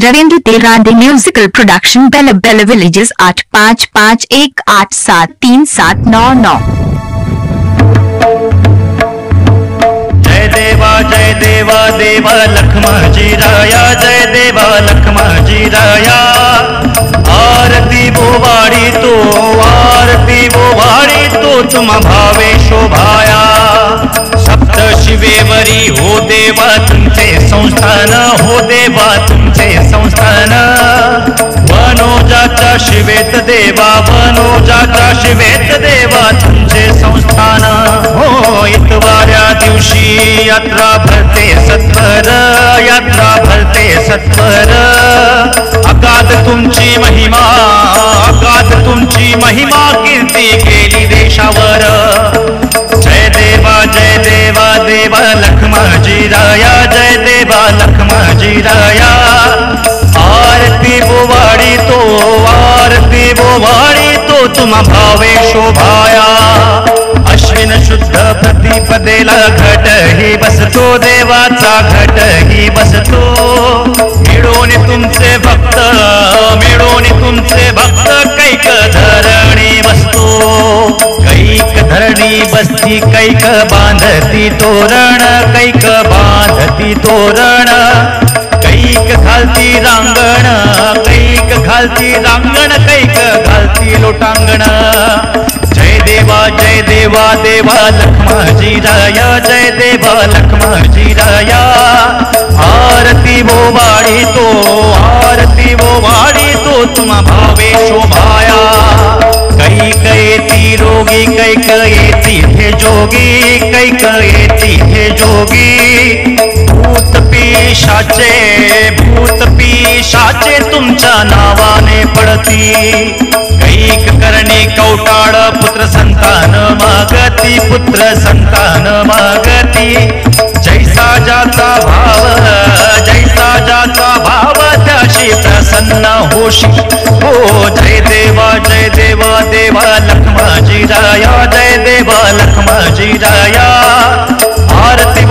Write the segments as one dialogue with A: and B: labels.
A: रविंद्र तेरादे musical production बेल बेल विलेजेस 8551873799।
B: जय देवा देवा लखमाजी राया, जय देवा लखमाजी राया। आरती बोवाड़ी तो तुम भावे शोभाया। सप्त शिवेवरी हो देवा तुमचे संस्थान, हो देवा तुमचे संस्थान। वनोजाचा शिवेत देवा, वनोजाचा शिवेत देवा तुमचे संस्थान। हो इतवाऱ्या दिवशी यात्रा भरते सत्वर, यात्रा भरते सत्वर। अगाध तुमची महिमा, अगाध तुमची महिमा कीर्ती केली देशावर। जय देवा देवा लखमाजी राया, जय देवा लखमाजी राया। आरती बोवाड़ी तो तुम भावे शोभाया। अश्विन शुद्ध प्रतिपदेला घट ही बसतो, देवाचा घट ही बसतो। मिळून तुमचे भक्त, मिळून तुमचे भक्त कैक धरणी बसतो। कैक धरणी बसती, कैक बांधती तोरण, कैक बांधती तोरण। कैक घालती रांगण, कैक घालती रांगण, कैक घालती लोटांगण। जय देवा देवा लखमाजी राया, जय देवा लखमाजी राया। आरती बोवाड़ी तो तुम भावे शोभाया। कैक येती रोगी, कैक येती हे जोगी, कैक येती हे जोगी। भूत पिशाचे तुमच्या नावाने पडती। कैक करणे कवटाळ पुत्र संतान मागती, पुत्र संतान मागती। जैसा जाचा भाव त्याशी प्रसन्न होशी। हो जय देवा देवा लखमाजी राया, जय देवा लखमाजी राया। आरती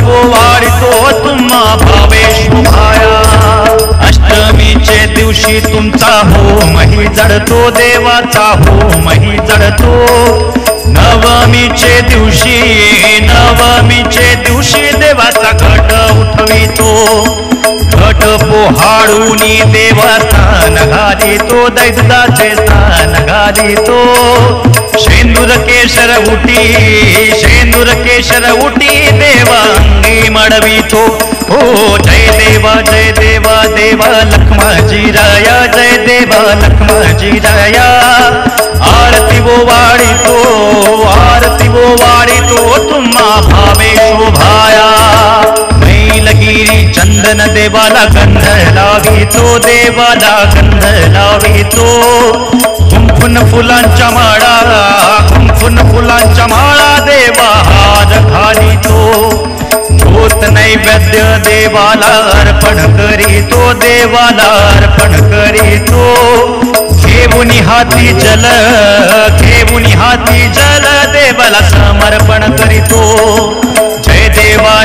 B: बोवाड़ी तो तुम्हा भावे शोभाया। अष्टमीचे दिवशी तुमचा होमही जडतो, देवाचा होमही जडतो। नवमीचे दिवशी देवाचा घट उठवितो। घट पोहाडूनी देवस्थान घालितो, दैवताचे स्थान घालितो। शेंदूर केशर उटी देवांगी मडवितो। हो जय देवा देवा लखमाजी राया, जय देवा लखमाजी राया। आरती बोवाड़ी तो तुम्हा भावे शोभाया। मैलगिरी चंदन देवाला गंध लावितो, देवाला गंध लावितो। कुंकुन फुलांच्या माळा देवा हार घालितो। धूत नैवेद्य देवाला अर्पण करीतो, देवाला अर्पण करीतो। घेऊनी हाती जल देवाला समर्पण करीतो। जय देवा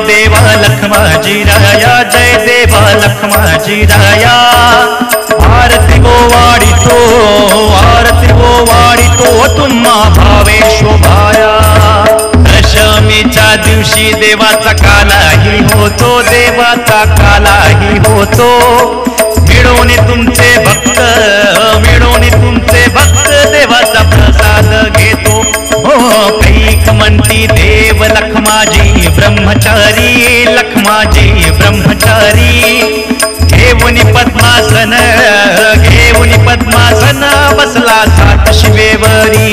B: देवा लखमाजी राया, जय देवा लखमाजी राया। आरती बोवाड़ी तो तुम्हा भावे शोभाया। दशमीच्या दिवशी देवाचा कालाही होतो, देवाचा कालाही होतो। मिळून तुमचे भक्त देवाचा प्रसाद घेतो। हो कैक म्हणती देव लखमाजी ब्रह्मचारी, लखमाजी ब्रह्मचारी। घेऊनी पद्मासन बसला सात शिवेवरी।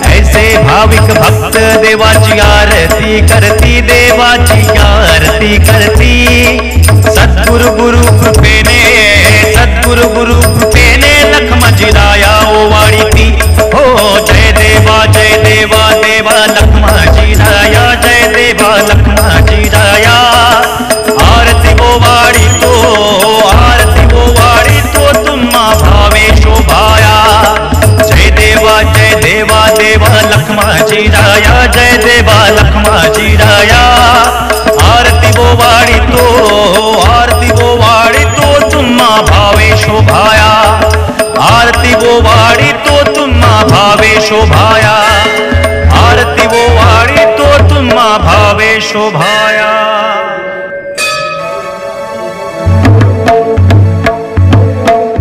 B: ऐसे भाविक भक्त देवाची आरती करती, देवाची आरती करती। सद्गुरु गुरु कृपेने लखमाजी राया ओवाळीती। हो जय देवा देवा लखमाजी राया, जय देवा लखमाजी राया। आरती बोवाड़ी तो तुम्हा भावे शोभाया। जय देवा लखमाजी राया, जय देवा लखमाजी राया। भावे शोभाया.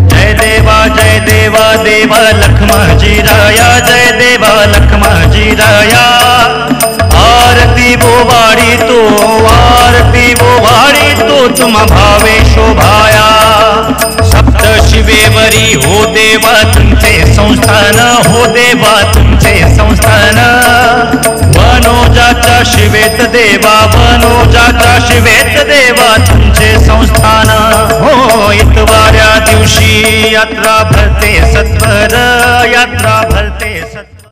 B: जय देवा देवा लखमाजी राया, जय देवा लखमाजी राया. आरती वो वाड़ी तो तुम भावे शोभाया. सप्त शिवेवरी हो देवा तुमचे संस्थान, हो देवा तुमचे संस्थान. वनोजाच्या शिवेत देवा, वनोजाच्या शिवेत देवा तुमचे संस्थान. हो इतवाऱ्या दिवशी यात्रा भरते सत्वर, यात्रा भरते सत्वर.